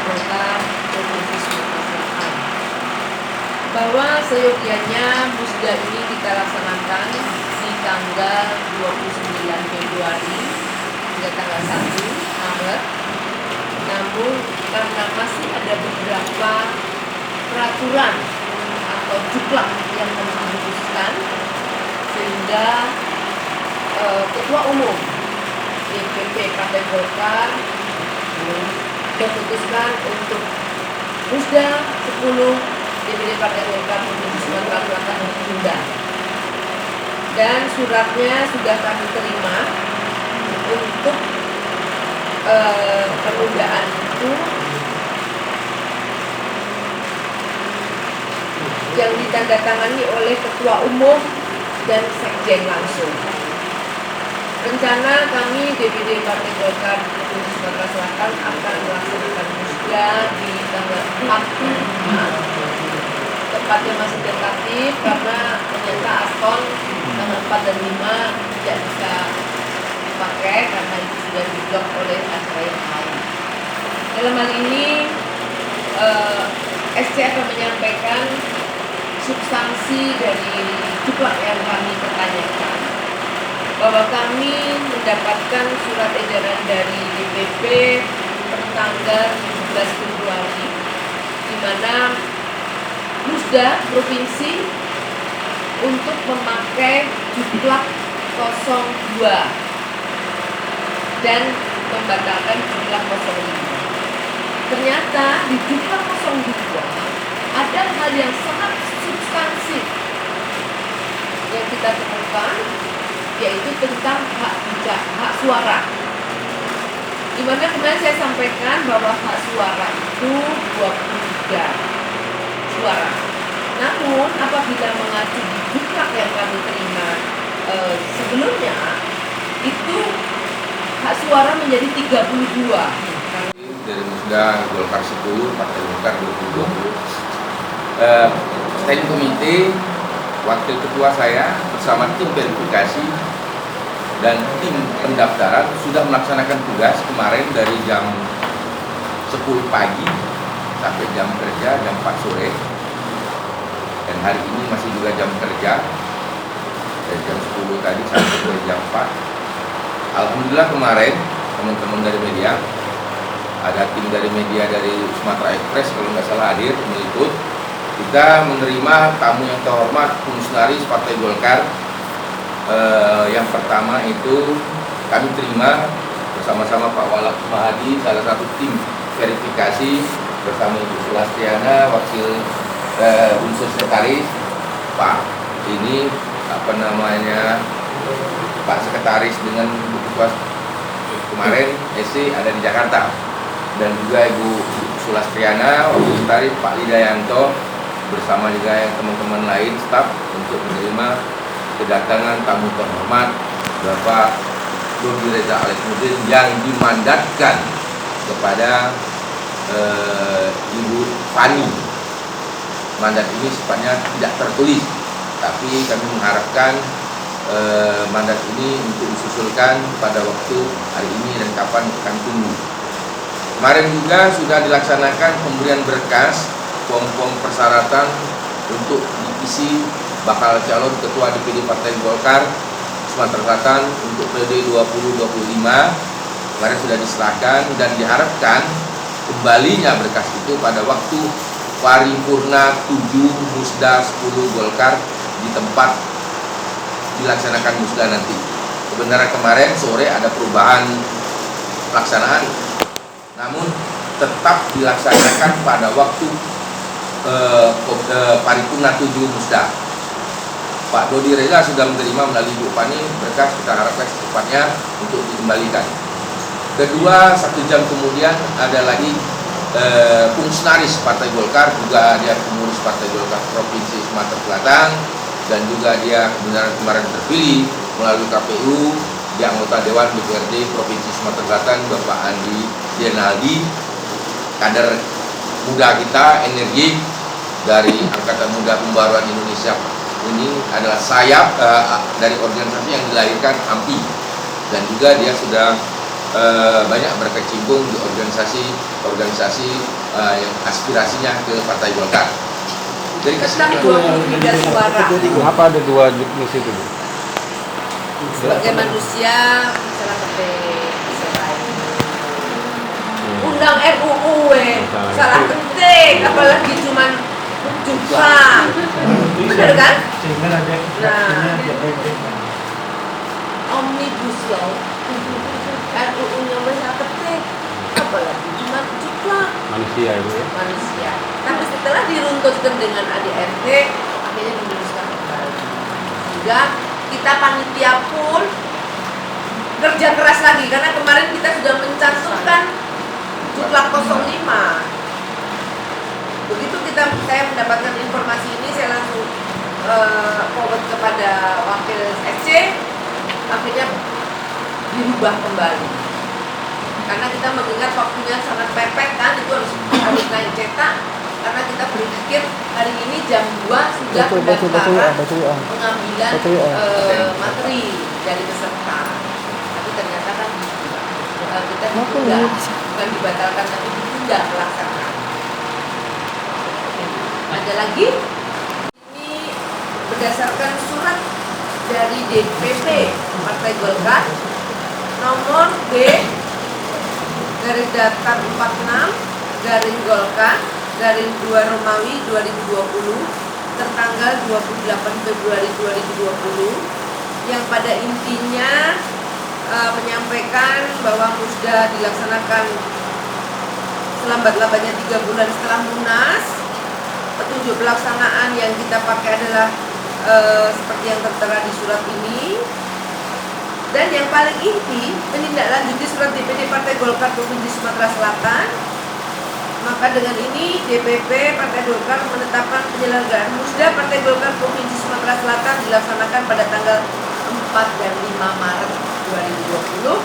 Golkar Provinsi Sumatera Selatan, bahwa seyogianya musda ini kita laksanakan di tanggal 29 Februari hingga tanggal 1 Maret. Namun karena masih ada beberapa peraturan atau juklak yang harus diputuskan, sehingga Ketua Umum DPP Partai Golkar memutuskan untuk musda 10 DPD Partai Golkar Provinsi Sumatera Selatan ditunda. Dan suratnya sudah kami terima untuk penundaan itu, yang ditandatangani oleh Ketua Umum dan Sekjen langsung. Rencana kami DPD Partai Golkar Provinsi Sumatera Selatan akan melaksanakan musda di tanggal 4 Maret. Tempatnya masih tentatif karena ternyata Aston tanggal 4 dan 5 tidak bisa dipakai karena itu sudah diblok oleh acara yang lain. Dalam hal ini SC akan menyampaikan substansi dari juklak yang kami pertanyakan, bahwa kami mendapatkan surat edaran dari DPP pertanggal 17 Februari di mana musda provinsi untuk memakai juklak 02 dan membatalkan juklak 05. Ternyata di juklak 02 ada hal yang sangat substansif yang kita temukan, yaitu tentang hak suara. Di mana kemarin saya sampaikan bahwa hak suara itu 23 suara. Namun apabila mengacu di juklak yang kami terima sebelumnya, itu hak suara menjadi 32. Dari musda Golkar 10, Partai Golkar 2020. Standing Komite, Wakil Ketua saya bersama tim verifikasi dan tim pendaftaran sudah melaksanakan tugas kemarin dari jam 10 pagi sampai jam kerja jam 4 sore, dan hari ini masih juga jam kerja dari jam 10 tadi sampai jam 4. Alhamdulillah kemarin teman-teman dari media, ada tim dari media dari Sumatera Express kalau nggak salah hadir meliput. Kita menerima tamu yang terhormat fungsionaris Partai Golkar. Yang pertama itu kami terima bersama-sama Pak Walak Mahadi, salah satu tim verifikasi, bersama Ibu Sulastiana, wakil unsur sekretaris. Pak ini Pak sekretaris dengan Bu Ketua kemarin SC ada di Jakarta, dan juga Ibu Sulastiana, wakil sekretaris Pak Lidayanto, bersama juga yang teman-teman lain staf untuk menerima kedatangan tamu terhormat Bapak Dodi Reza Alexnudin yang dimandatkan kepada Ibu Fani. Mandat ini sifatnya tidak tertulis, tapi kami mengharapkan mandat ini untuk disusulkan pada waktu hari ini dan kapan kami tunggu. Kemarin juga sudah dilaksanakan pemberian berkas form-form persyaratan untuk diisi bakal calon Ketua DPD Partai Golkar Sumatera Selatan untuk periode 2025. Kemarin sudah diserahkan dan diharapkan kembalinya berkas itu pada waktu paripurna 7 musda 10 Golkar di tempat dilaksanakan musda nanti. Sebenarnya kemarin sore ada perubahan pelaksanaan, namun tetap dilaksanakan pada waktu paripurna 7 musda. Pak Dodi Reza sudah menerima melalui Bu Fani berkas, kita harapkan secepatnya untuk dikembalikan. Kedua, 1 jam kemudian ada lagi fungsionaris Partai Golkar, juga dia pengurus Partai Golkar Provinsi Sumatera Selatan, dan juga dia kemarin terpilih melalui KPU, dia anggota Dewan DPRD Provinsi Sumatera Selatan, Bapak Andi Dienaldi, kader muda kita, energi dari Angkatan Muda Pembaruan Indonesia. Ini adalah sayap dari organisasi yang dilahirkan AMPI, dan juga dia sudah banyak berkecimpung di organisasi yang aspirasinya ke Partai Golkar. Jadi Tentang 23 suara. Kenapa ada dua juknis itu? Sebagai manusia, salah ketik, undang RUU, salah ketik, apalagi cuman juga, bener kan? Nah, omnibus law, RUU nya salah ketik, apalagi cuman juga Manusia itu ya. manusia. Tapi setelah diruntutkan dengan ADRT, akhirnya diluruskan kembali. Sehingga kita panitia pun kerja keras lagi karena kemarin kita sudah mencantumkan Juklak 05. Begitu saya mendapatkan informasi ini, saya langsung forward kepada wakil SC, akhirnya dirubah kembali. Karena kita mengingat waktunya sangat mepet kan, itu harus naik cetak. Karena kita berpikir hari ini jam 2 sudah pendaftaran pengambilan materi dari peserta. Tapi ternyata kan kita ditunda, bukan dibatalkan tapi ditunda pelaksanaan. Ada lagi, ini berdasarkan surat dari DPP Partai Golkar nomor B garis datar 46 garing Golkar garing 2 Romawi 2020 tertanggal 28 Februari 2020 yang pada intinya menyampaikan bahwa musda dilaksanakan selambat-lambatnya 3 bulan setelah Munas. Petunjuk pelaksanaan yang kita pakai adalah seperti yang tertera di surat ini. Dan yang paling inti, menindaklanjuti surat DPD Partai Golkar Provinsi Sumatera Selatan. Maka dengan ini DPP Partai Golkar menetapkan penyelenggaraan musda Partai Golkar Provinsi Sumatera Selatan dilaksanakan pada tanggal 4 dan 5 Maret 2020.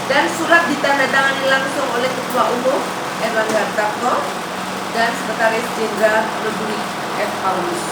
Dan surat ditandatangani langsung oleh Ketua Umum Erlangga Hartarto dan Sekretaris Jenderal Ludwig F. Paulus.